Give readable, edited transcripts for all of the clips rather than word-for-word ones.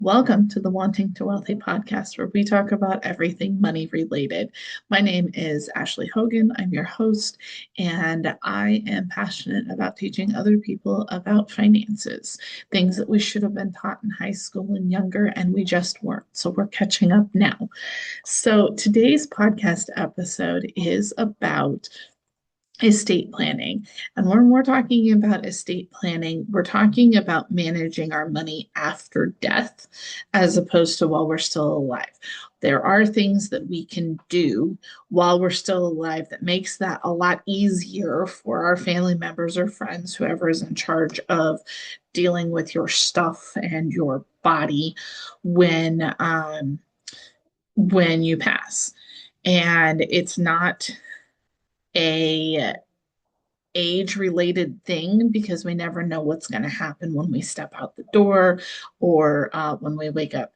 Welcome to the Wanting to Wealthy podcast, where we talk about everything money related. My name is Ashley Hogan. I'm your host, and I am passionate about teaching other people about finances, things that we should have been taught in high school and younger, and we just weren't. So we're catching up now. So today's podcast episode is about estate planning. And when we're talking about estate planning, we're talking about managing our money after death as opposed to while we're still alive. There are things that we can do while we're still alive that makes that a lot easier for our family members or friends, whoever is in charge of dealing with your stuff and your body when you pass. And it's not a age related thing because we never know what's going to happen when we step out the door or when we wake up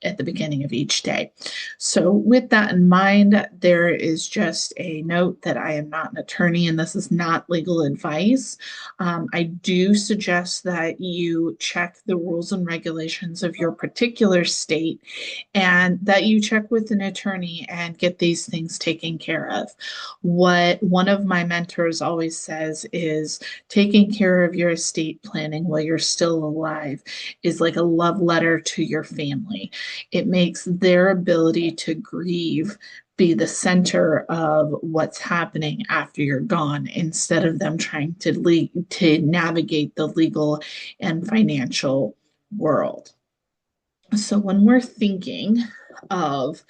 at the beginning of each day. So, with that in mind, there is just a note that I am not an attorney and this is not legal advice. I do suggest that you check the rules and regulations of your particular state and that you check with an attorney and get these things taken care of. What one of my mentors always says is taking care of your estate planning while you're still alive is like a love letter to your family. It makes their ability to grieve be the center of what's happening after you're gone instead of them trying to navigate the legal and financial world. So when we're thinking of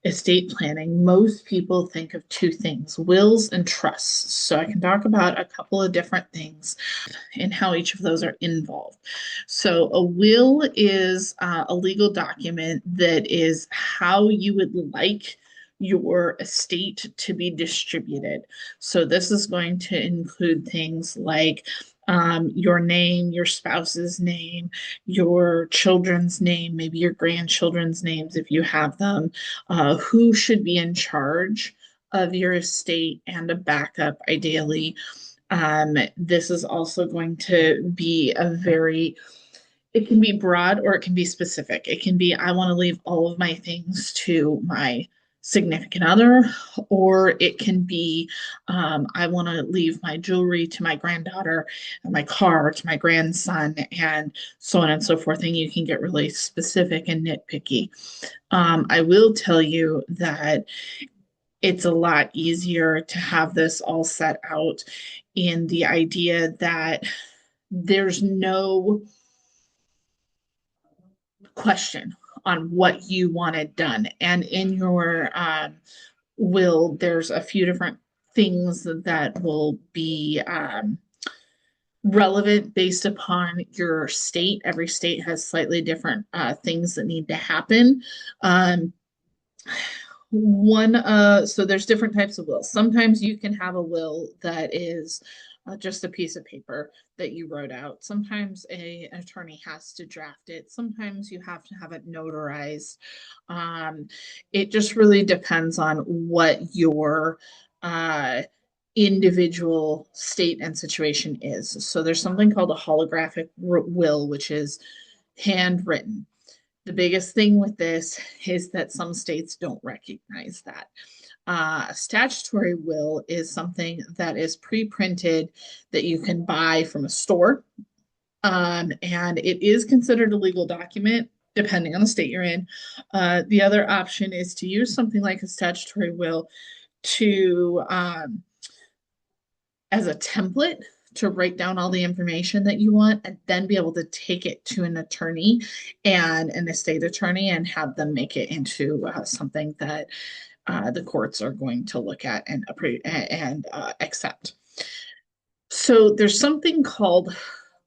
estate planning, most people think of two things: wills and trusts. So I can talk about a couple of different things and how each of those are involved. So a will is a legal document that is how you would like your estate to be distributed. So this is going to include things like your name, your spouse's name, your children's name, maybe your grandchildren's names if you have them, who should be in charge of your estate, and a backup, ideally. This is also going to be it can be broad or it can be specific. It can be, I want to leave all of my things to my significant other, or it can be, I want to leave my jewelry to my granddaughter and my car to my grandson, and so on and so forth. And you can get really specific and nitpicky. I will tell you that it's a lot easier to have this all set out in the idea that there's no question on what you wanted done. And in your will, there's a few different things that will be relevant based upon your state. Every state has slightly different things that need to happen. Um, so there's different types of wills. Sometimes you can have a will that is just a piece of paper that you wrote out. Sometimes an attorney has to draft it. Sometimes you have to have it notarized. Um, it just really depends on what your uh, individual state and situation is. So there's something called a holographic will, which is handwritten. The biggest thing with this is that some states don't recognize that. A statutory will is something that is pre-printed that you can buy from a store, and it is considered a legal document depending on the state you're in. The other option is to use something like a statutory will to as a template to write down all the information that you want and then be able to take it to an attorney and an estate attorney and have them make it into something that the courts are going to look at and accept. So there's something called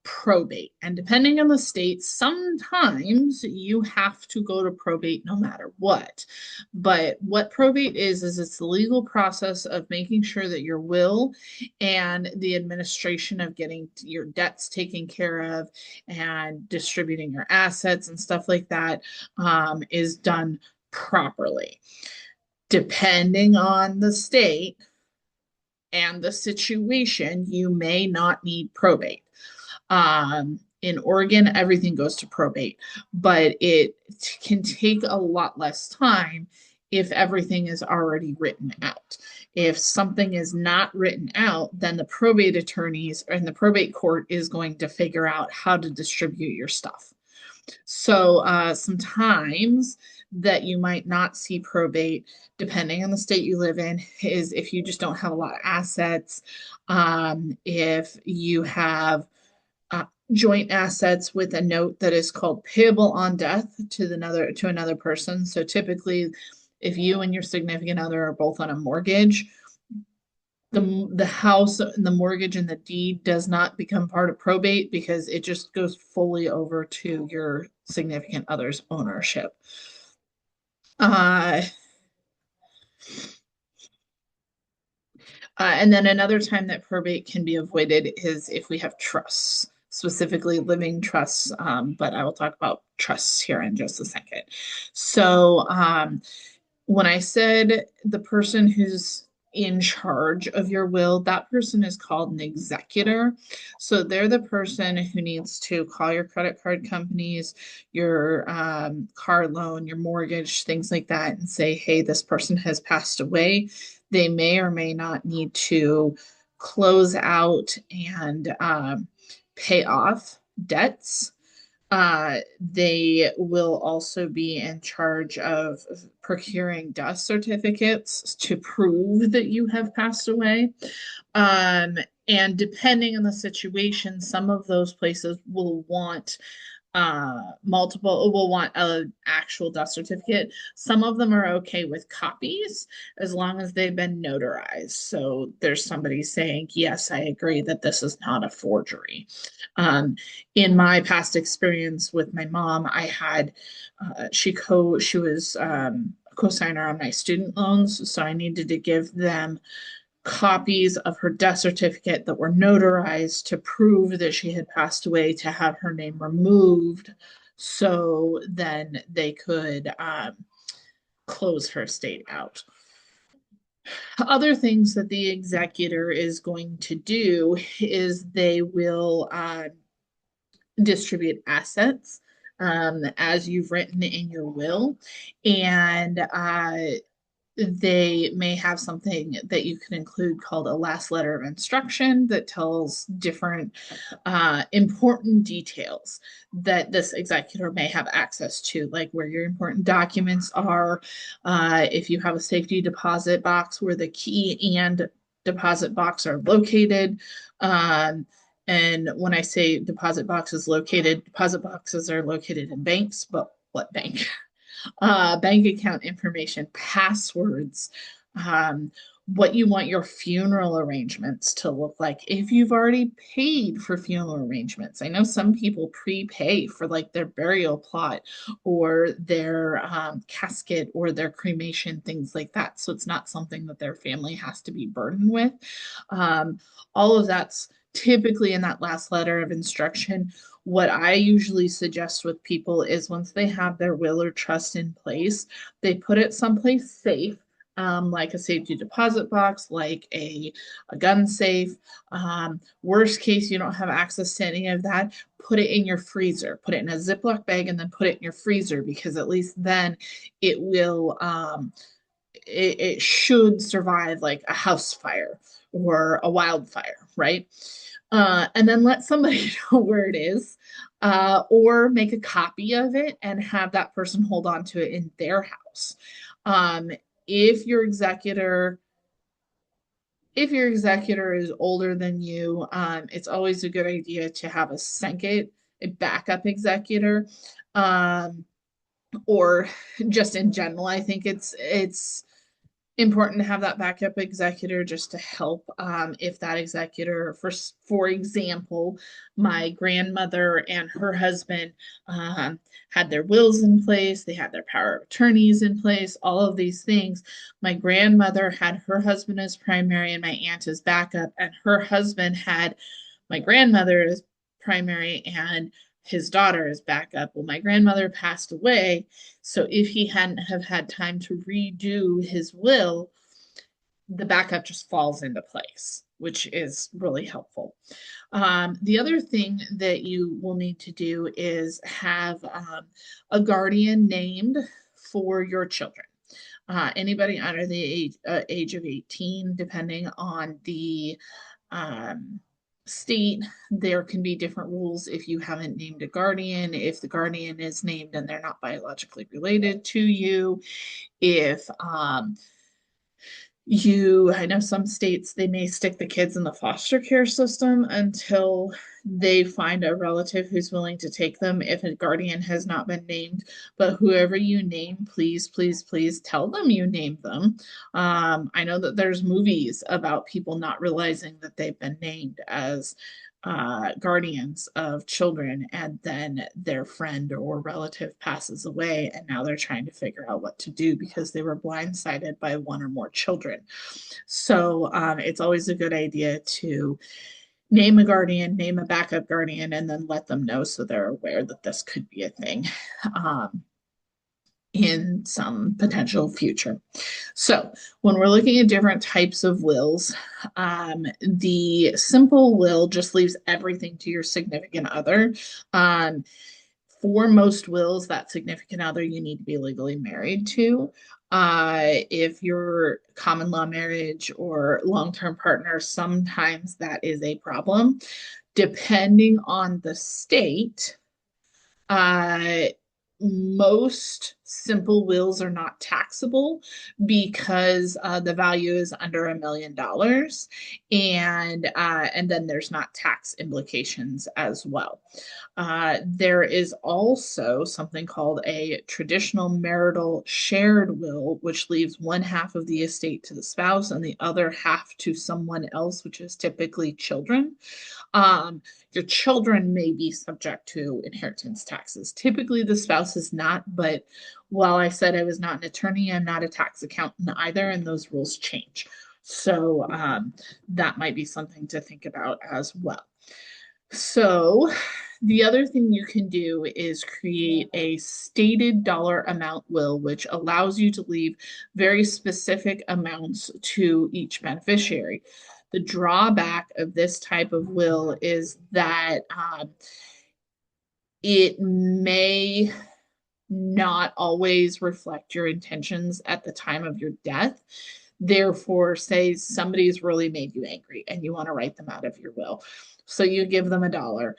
probate. And depending on the state, sometimes you have to go to probate no matter what. But what probate is it's the legal process of making sure that your will and the administration of getting your debts taken care of and distributing your assets and stuff like that is done properly. Depending on the state and the situation, you may not need probate. In Oregon, everything goes to probate, but it can take a lot less time if everything is already written out. If something is not written out, then the probate attorneys and the probate court is going to figure out how to distribute your stuff. So sometimes that you might not see probate, depending on the state you live in, is if you just don't have a lot of assets, if you have uh, joint assets with a note that is called payable on death to another person. So typically, if you and your significant other are both on a mortgage, the house and the mortgage and the deed does not become part of probate because it just goes fully over to your significant other's ownership. Uh, and then another time that probate can be avoided is if we have trusts, specifically living trusts. But I will talk about trusts here in just a second. So, when I said the person who's in charge of your will, that person is called an executor. So they're the person who needs to call your credit card companies, your car loan, your mortgage, things like that, and say, hey, this person has passed away. They may or may not need to close out and pay off debts. They will also be in charge of procuring death certificates to prove that you have passed away. Um, and depending on the situation, some of those places will want multiple will want an actual death certificate. Some of them are okay with copies as long as they've been notarized. So there's somebody saying, yes, I agree that this is not a forgery. Um, in my past experience with my mom, I had she was a co-signer on my student loans, so I needed to give them copies of her death certificate that were notarized to prove that she had passed away to have her name removed so then they could close her estate out. Other things that the executor is going to do is they will distribute assets as you've written in your will. And they may have something that you can include called a last letter of instruction that tells different important details that this executor may have access to, like where your important documents are, if you have a safety deposit box where the key and deposit box are located. And when I say deposit boxes located, deposit boxes are located in banks, but what bank? Bank account information, passwords, what you want your funeral arrangements to look like. If you've already paid for funeral arrangements, I know some people prepay for like their burial plot or their casket or their cremation, things like that. So it's not something that their family has to be burdened with. All of that's typically in that last letter of instruction. What I usually suggest with people is once they have their will or trust in place, they put it someplace safe, like a safety deposit box, like a gun safe. Worst case, you don't have access to any of that, put it in your freezer, put it in a Ziploc bag, and then put it in your freezer because at least then it will, it should survive like a house fire or a wildfire, right? And then let somebody know where it is, or make a copy of it and have that person hold on to it in their house. Um, if your executor if your executor is older than you, it's always a good idea to have a backup executor, um, or just in general. I think it's important to have that backup executor just to help if that executor for example my grandmother and her husband had their wills in place, they had their power of attorneys in place, all of these things. My grandmother had her husband as primary and my aunt as backup, and her husband had my grandmother as primary and his daughter as backup. Well, my grandmother passed away, so if he hadn't have had time to redo his will, the backup just falls into place, which is really helpful. The other thing that you will need to do is have a guardian named for your children. Anybody under the age of 18, depending on the um, state, there can be different rules if you haven't named a guardian, if the guardian is named and they're not biologically related to you, if I know some states, they may stick the kids in the foster care system until they find a relative who's willing to take them if a guardian has not been named. But whoever you name, please, please, please tell them you named them. I know that there's movies about people not realizing that they've been named as guardians of children, and then their friend or relative passes away, and now they're trying to figure out what to do because they were blindsided by one or more children. So it's always a good idea to name a guardian, name a backup guardian, and then let them know so they're aware that this could be a thing. In some potential future. So, when we're looking at different types of wills, the simple will just leaves everything to your significant other. Um, for most wills, that significant other you need to be legally married to. If you're common law marriage or long term partner, sometimes that is a problem. Depending on the state, uh, most simple wills are not taxable because the value is under $1 million, and then there's not tax implications as well. There is also something called a traditional marital shared will, which leaves one half of the estate to the spouse and the other half to someone else, which is typically children. Your children may be subject to inheritance taxes. Typically, the spouse is not, but while I said I was not an attorney, I'm not a tax accountant either, and those rules change. So that might be something to think about as well. So the other thing you can do is create a stated dollar amount will, which allows you to leave very specific amounts to each beneficiary. The drawback of this type of will is that it may not always reflect your intentions at the time of your death. Therefore, say somebody's really made you angry and you want to write them out of your will. So you give them $1.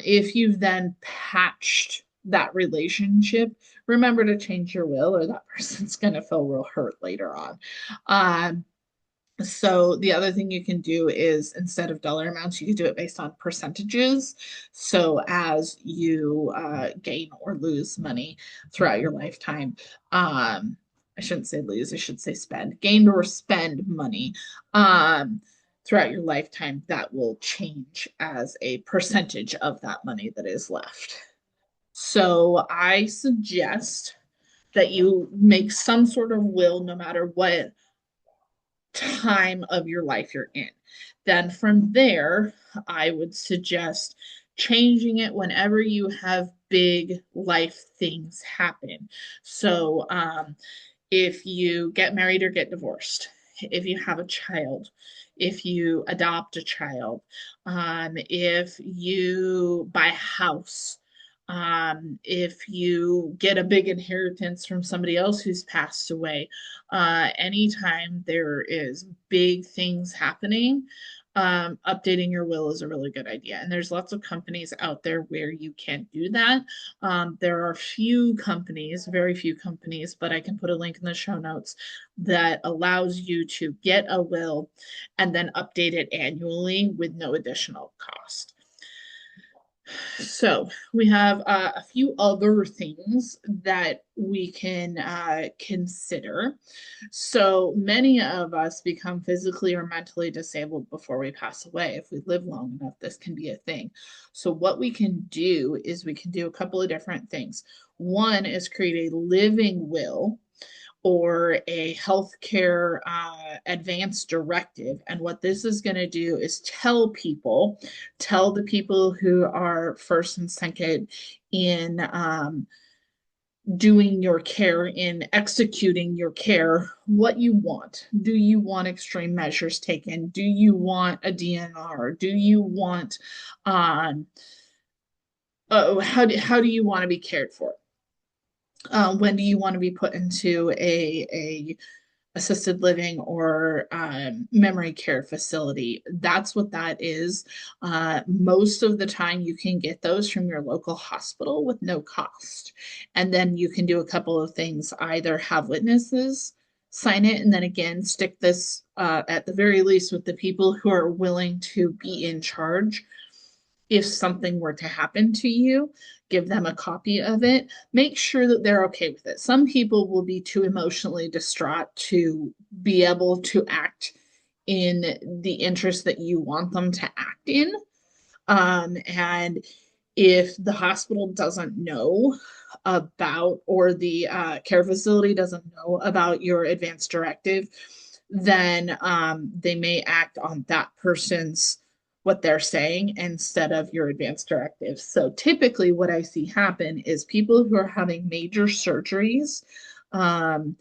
If you've then patched that relationship, remember to change your will or that person's going to feel real hurt later on. So the other thing you can do is instead of dollar amounts, you can do it based on percentages. So as you gain or lose money throughout your lifetime, I shouldn't say lose, I should say spend, gain or spend money throughout your lifetime, that will change as a percentage of that money that is left. So I suggest that you make some sort of will no matter what time of your life you're in. Then from there, I would suggest changing it whenever you have big life things happen. So, if you get married or get divorced, if you have a child, if you adopt a child, if you buy a house, if you get a big inheritance from somebody else who's passed away, anytime there is big things happening, updating your will is a really good idea. And there's lots of companies out there where you can do that. There are few companies, very few companies, but I can put a link in the show notes that allows you to get a will and then update it annually with no additional cost. So we have a few other things that we can consider. So many of us become physically or mentally disabled before we pass away. If we live long enough, this can be a thing. So what we can do is we can do a couple of different things. One is create a living will or a healthcare advance directive. And what this is going to do is tell the people who are first and second in doing your care, in executing your care, what you want. Do you want extreme measures taken? Do you want a DNR? Do you want um how do you want to be cared for? When do you want to be put into a assisted living or memory care facility? That's what that is. Most of the time, you can get those from your local hospital with no cost. And then you can do a couple of things, either have witnesses sign it, and then again, stick this at the very least with the people who are willing to be in charge. If something were to happen to you, give them a copy of it. Make sure that they're okay with it. Some people will be too emotionally distraught to be able to act in the interest that you want them to act in. And if the hospital doesn't know about, or the care facility doesn't know about your advance directive, then they may act on that person's what they're saying instead of your advance directive. So typically, what I see happen is people who are having major surgeries, um,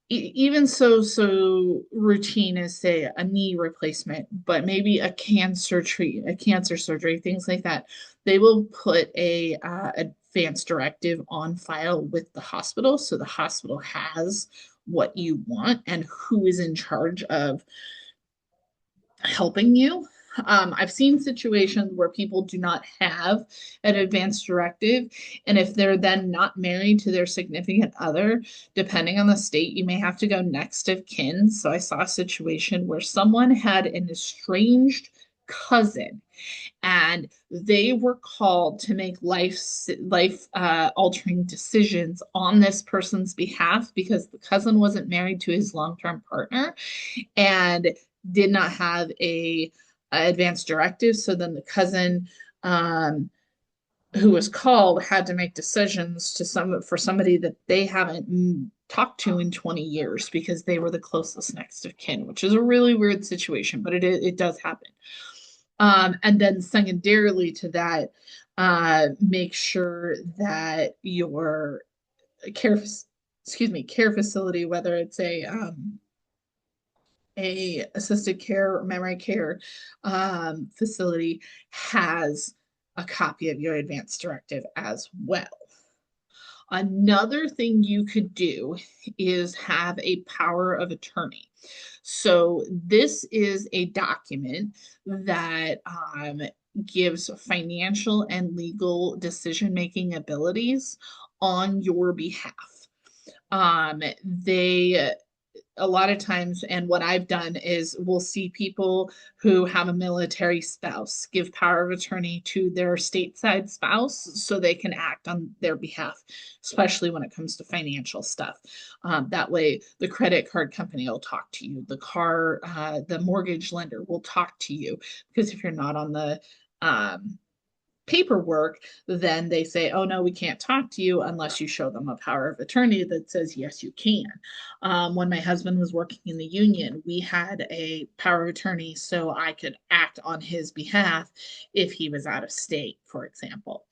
even so routine as, say, a knee replacement, but maybe a cancer surgery, things like that. They will put a advance directive on file with the hospital, so the hospital has what you want and who is in charge of helping you. I've seen situations where people do not have an advance directive, and if they're then not married to their significant other, depending on the state, you may have to go next of kin. So I saw a situation where someone had an estranged cousin, and they were called to make life altering decisions on this person's behalf because the cousin wasn't married to his long-term partner and did not have a advanced directive. So then the cousin um, who was called had to make decisions to for somebody that they haven't talked to in 20 years because they were the closest next of kin, which is a really weird situation, but it does happen. And then secondarily to that, make sure that your care, care facility, whether it's a assisted care or memory care facility, has a copy of your advance directive as well. Another thing you could do is have a power of attorney. So this is a document that gives financial and legal decision-making abilities on your behalf. They a lot of times, and what I've done is we'll see people who have a military spouse give power of attorney to their stateside spouse so they can act on their behalf, especially when it comes to financial stuff. That way, the credit card company will talk to you, the mortgage lender will talk to you, because if you're not on the paperwork, then they say, oh no, we can't talk to you unless you show them a power of attorney that says, yes, you can. When my husband was working in the union, we had a power of attorney so I could act on his behalf if he was out of state, for example.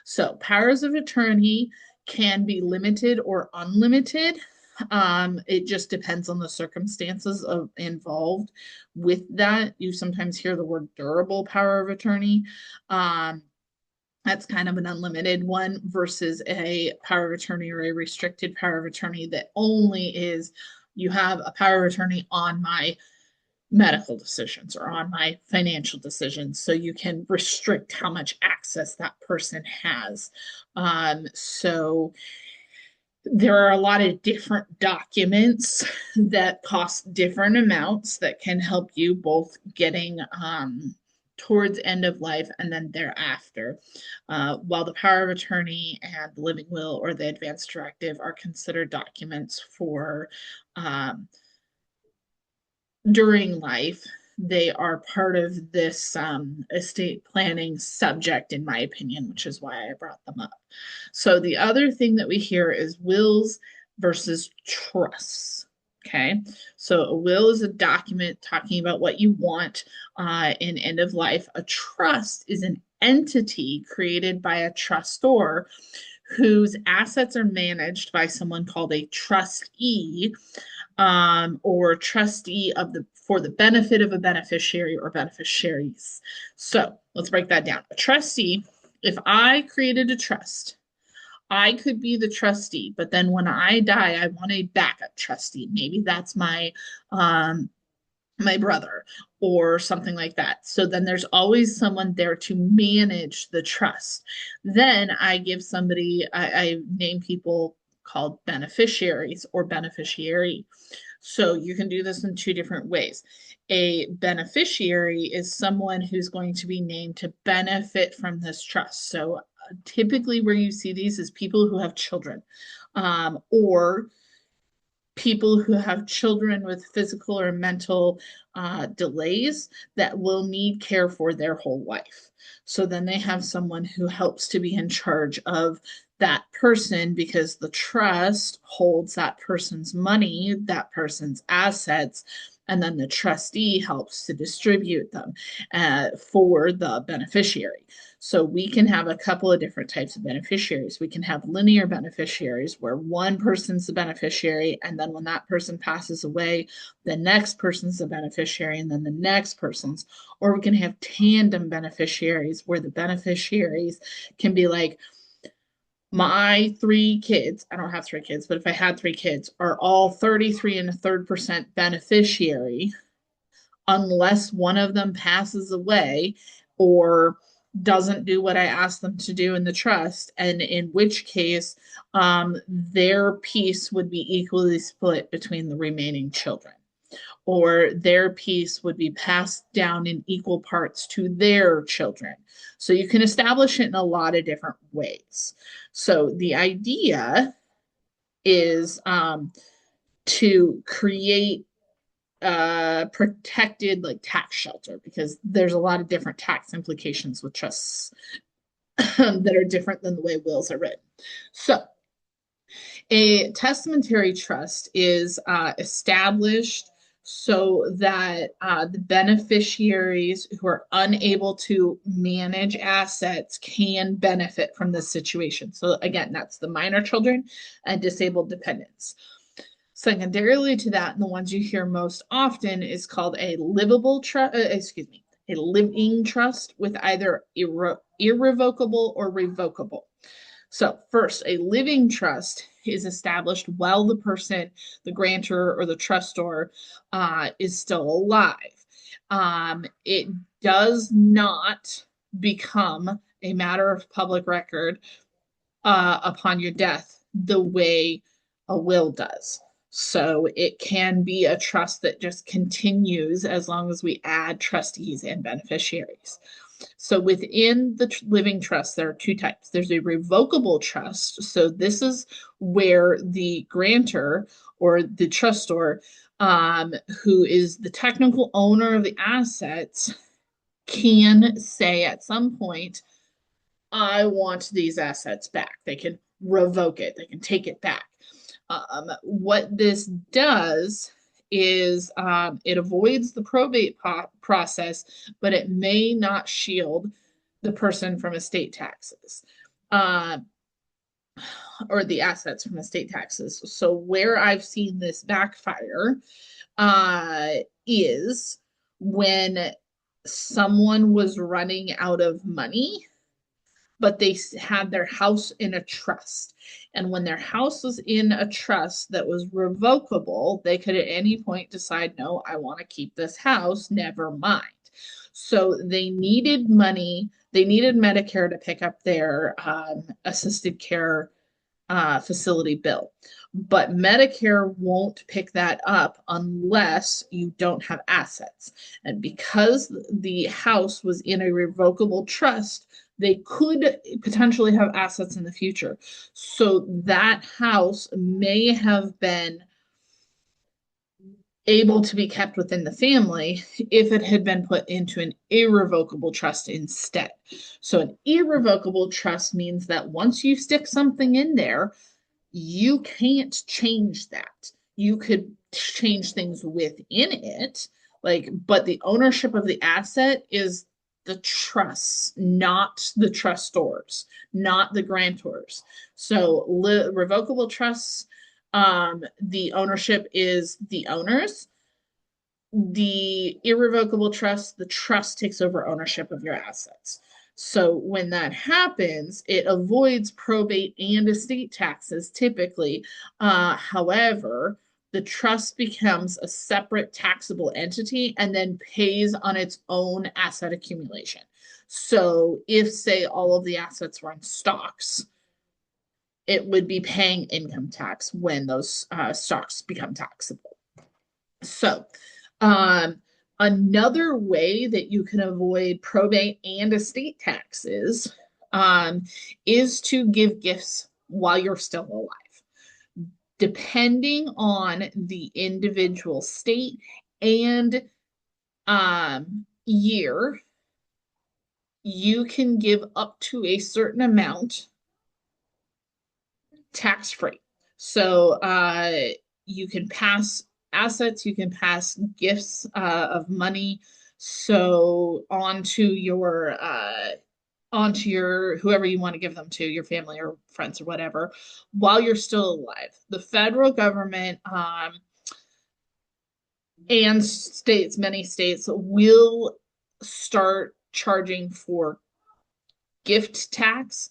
So powers of attorney can be limited or unlimited. It just depends on the circumstances involved with that. You sometimes hear the word durable power of attorney. That's kind of an unlimited one versus a power of attorney or a restricted power of attorney that only is, you have a power of attorney on my medical decisions or on my financial decisions, so you can restrict how much access that person has. So there are a lot of different documents that cost different amounts that can help you both getting towards end of life and then thereafter. While the power of attorney and the living will or the advance directive are considered documents for during life, they are part of this estate planning subject, in my opinion, which is why I brought them up. So the other thing that we hear is wills versus trusts. Okay, so a will is a document talking about what you want in end of life. A trust is an entity created by a trustor whose assets are managed by someone called a trustee, or trustee of the for the benefit of a beneficiary or beneficiaries. So let's break that down. A trustee, if I created a trust, I could be the trustee, but then when I die, I want a backup trustee. Maybe that's um, my brother or something like that. So then there's always someone there to manage the trust. Then I give somebody, I name people called beneficiaries or beneficiary. So you can do this in two different ways. A beneficiary is someone who's going to be named to benefit from this trust. So typically, where you see these is people who have children, or people who have children with physical or mental delays that will need care for their whole life. So then they have someone who helps to be in charge of that person because the trust holds that person's money, that person's assets, and then the trustee helps to distribute them for the beneficiary. So we can have a couple of different types of beneficiaries. We can have linear beneficiaries where one person's the beneficiary, and then when that person passes away, the next person's the beneficiary, and then the next person's. Or we can have tandem beneficiaries where the beneficiaries can be like, my three kids, I don't have three kids, but if I had three kids, are all 33 and a third percent beneficiary unless one of them passes away or doesn't do what I asked them to do in the trust, and in which case their piece would be equally split between the remaining children, or their piece would be passed down in equal parts to their children. So you can establish it in a lot of different ways. So the idea is to create protected like tax shelter, because there's a lot of different tax implications with trusts that are different than the way wills are written. So a testamentary trust is established so that the beneficiaries who are unable to manage assets can benefit from this situation. So again, that's the minor children and disabled dependents. Secondarily to that, and the ones you hear most often, is called a livable trust, a living trust with either irrevocable or revocable. So first, a living trust is established while the person, the grantor or the trustor, is still alive. It does not become a matter of public record upon your death the way a will does. So it can be a trust that just continues as long as we add trustees and beneficiaries. So within the living trust, there are two types. There's a revocable trust. So this is where the grantor or the trustor, who is the technical owner of the assets, can say at some point, I want these assets back. They can revoke it, they can take it back. What this does is it avoids the probate process, but it may not shield the person from estate taxes, uh, or the assets from estate taxes. So where I've seen this backfire is when someone was running out of money, but they had their house in a trust. And when their house was in a trust that was revocable, they could at any point decide, no, I want to keep this house, never mind. So they needed money, they needed Medicare to pick up their assisted care facility bill. But Medicare won't pick that up unless you don't have assets. And because the house was in a revocable trust, they could potentially have assets in the future. So that house may have been able to be kept within the family if it had been put into an irrevocable trust instead. So an irrevocable trust means that once you stick something in there, you can't change that. You could change things within it, like, but the ownership of the asset is the trusts, not the trustors, not the grantors. So revocable trusts, the ownership is the owners. The irrevocable trust, the trust takes over ownership of your assets. So when that happens, it avoids probate and estate taxes typically. However, the trust becomes a separate taxable entity and then pays on its own asset accumulation. So if, say, all of the assets were in stocks, it would be paying income tax when those stocks become taxable. So, um, another way that you can avoid probate and estate taxes is to give gifts while you're still alive. Depending on the individual state and year, you can give up to a certain amount tax free. So you can pass assets, you can pass gifts of money, so onto your whoever you want to give them to, your family or friends or whatever, while you're still alive. The federal government and states, many states will start charging for gift tax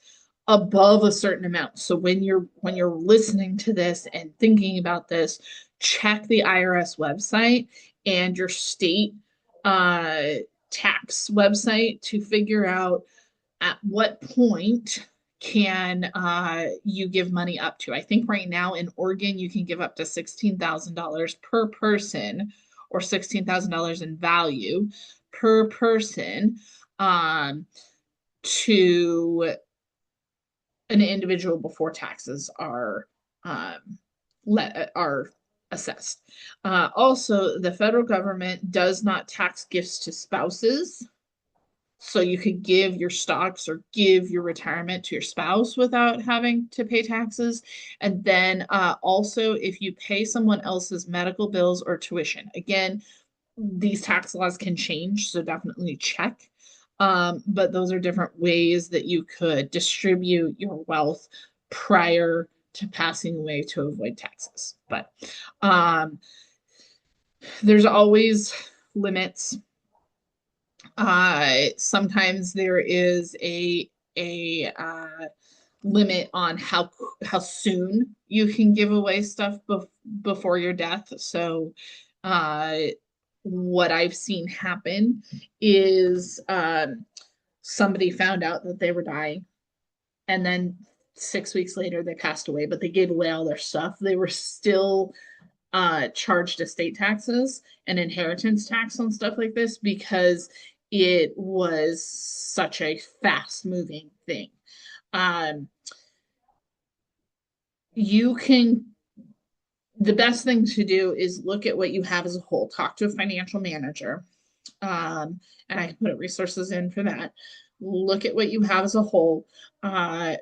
above a certain amount. So when you're listening to this and thinking about this, check the IRS website and your state uh, tax website to figure out at what point can you give money up to. I think right now in Oregon you can give up to $16,000 per person, or $16,000 in value per person, to an individual before taxes um, are assessed. Also, the federal government does not tax gifts to spouses. So you could give your stocks or give your retirement to your spouse without having to pay taxes. And then also, if you pay someone else's medical bills or tuition, again, these tax laws can change, so definitely check. But those are different ways that you could distribute your wealth prior to passing away to avoid taxes. But um, there's always limits. Sometimes there is a limit on how soon you can give away stuff before your death. So, uh, what I've seen happen is somebody found out that they were dying, and then 6 weeks later they passed away, but they gave away all their stuff. They were still charged estate taxes and inheritance tax on stuff like this because it was such a fast moving thing. Um, you can The best thing to do is look at what you have as a whole. Talk to a financial manager, and I put resources in for that. Look at what you have as a whole.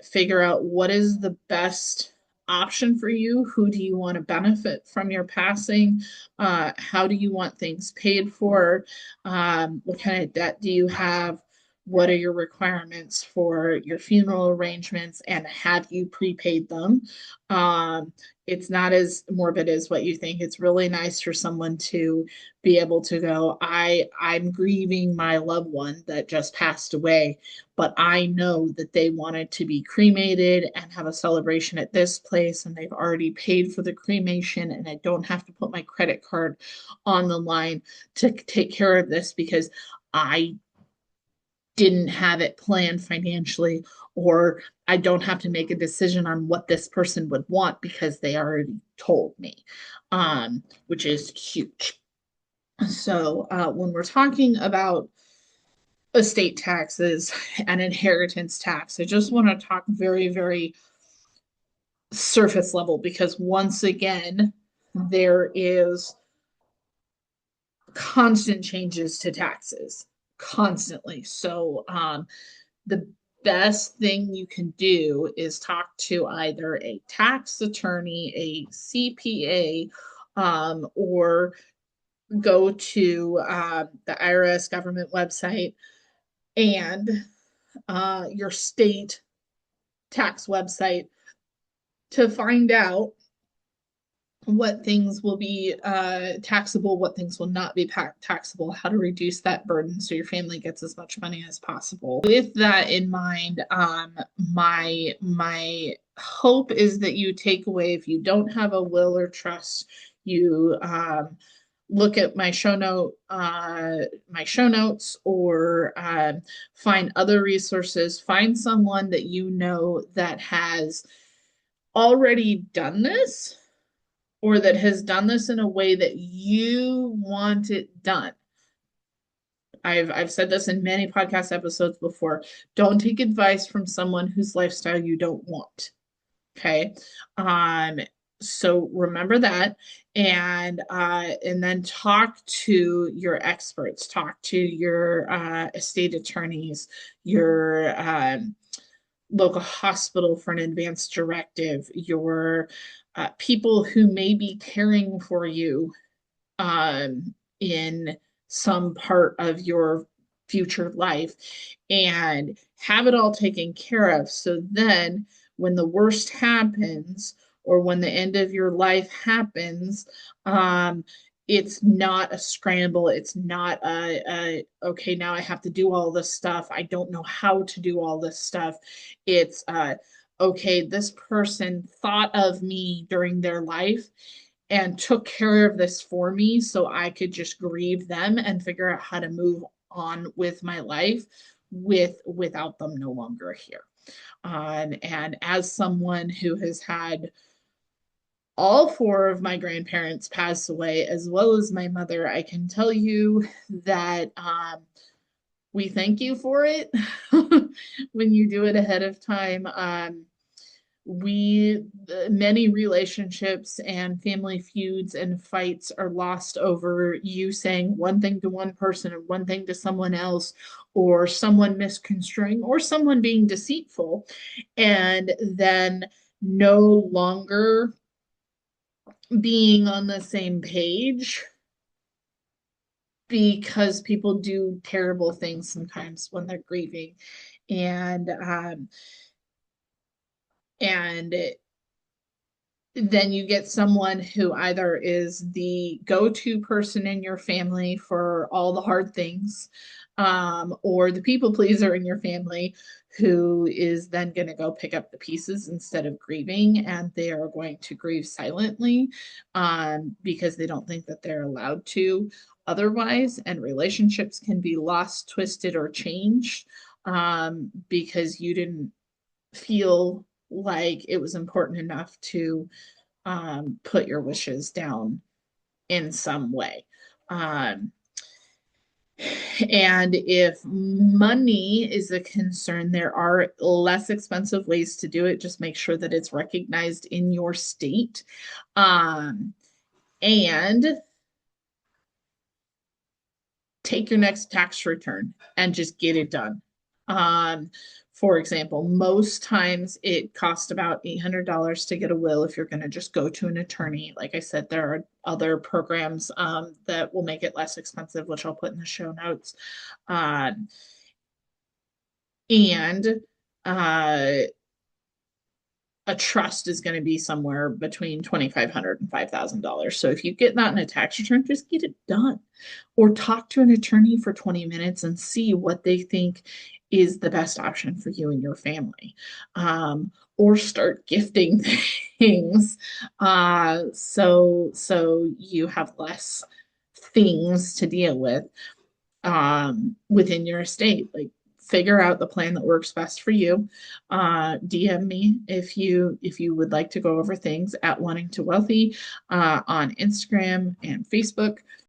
Figure out what is the best option for you. Who do you want to benefit from your passing? How do you want things paid for? What kind of debt do you have? What are your requirements for your funeral arrangements, and have you prepaid them? Um, it's not as morbid as what you think. It's really nice for someone to be able to go, I'm grieving my loved one that just passed away, but I know that they wanted to be cremated and have a celebration at this place, and they've already paid for the cremation, and I don't have to put my credit card on the line to take care of this because I didn't have it planned financially, or I don't have to make a decision on what this person would want because they already told me, which is huge. So when we're talking about estate taxes and inheritance tax, I just want to talk very, very surface level because once again, there is constant changes to taxes constantly. So the best thing you can do is talk to either a tax attorney, a CPA, or go to the IRS government website and your state tax website to find out what things will be taxable, what things will not be taxable, how to reduce that burden so your family gets as much money as possible. With that in mind, my hope is that you take away, if you don't have a will or trust, you look at my show notes, or find other resources. Find someone that you know that has already done this, or that has done this in a way that you want it done. I've said this in many podcast episodes before. Don't take advice from someone whose lifestyle you don't want. Okay. Um, so remember that, and then talk to your experts, talk to your estate attorneys, your local hospital for an advance directive, your people who may be caring for you in some part of your future life, and have it all taken care of. So then, when the worst happens, or when the end of your life happens, it's not a scramble. It's not okay, now I have to do all this stuff. I don't know how to do all this stuff. It's okay, this person thought of me during their life and took care of this for me so I could just grieve them and figure out how to move on with my life without them no longer here. And as someone who has had all four of my grandparents pass away, as well as my mother, I can tell you that we thank you for it when you do it ahead of time. We Many relationships and family feuds and fights are lost over you saying one thing to one person and one thing to someone else, or someone misconstruing, or someone being deceitful, and then no longer being on the same page, because people do terrible things sometimes when they're grieving. And um and then you get someone who either is the go-to person in your family for all the hard things, or the people pleaser in your family, who is then going to go pick up the pieces instead of grieving, and they are going to grieve silently, because they don't think that they're allowed to otherwise. And relationships can be lost, twisted, or changed, because you didn't feel like it was important enough to put your wishes down in some way. Um, and if money is a concern, there are less expensive ways to do it. Just make sure that it's recognized in your state. And take your next tax return and just get it done. Um, for example, most times it costs about $800 to get a will if you're going to just go to an attorney. Like I said, there are other programs that will make it less expensive, which I'll put in the show notes. And uh, a trust is going to be somewhere between $2,500 and $5,000. So if you get that in a tax return, just get it done, or talk to an attorney for 20 minutes and see what they think is the best option for you and your family. Or start gifting things, so you have less things to deal with within your estate. Like, figure out the plan that works best for you. DM me if you would like to go over things at Wanting to Wealthy on Instagram and Facebook.